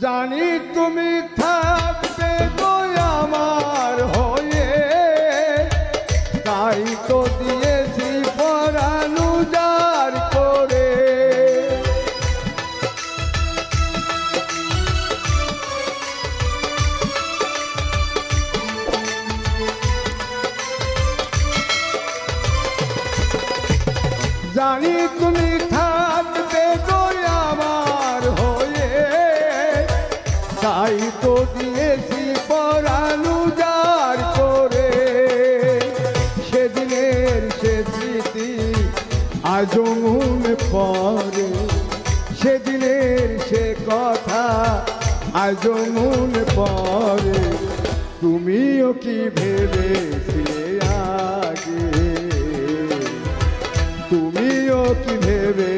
জানি তুমি থাকবে তো আমার হয়ে, তাই তো দিয়েছি পরাণ উজাড় করে। জানি তুমি থাকবে তো আমার হয়ে, তাই তো দিয়েছি পরাণ উজাড় করে। সেদিনের সে স্মৃতি আজও মনে পড়ে, সেদিনের সে কথা আজও মনে পড়ে। তুমিও কি ভেবেছিলে আগে, তুমিও কি ভেবে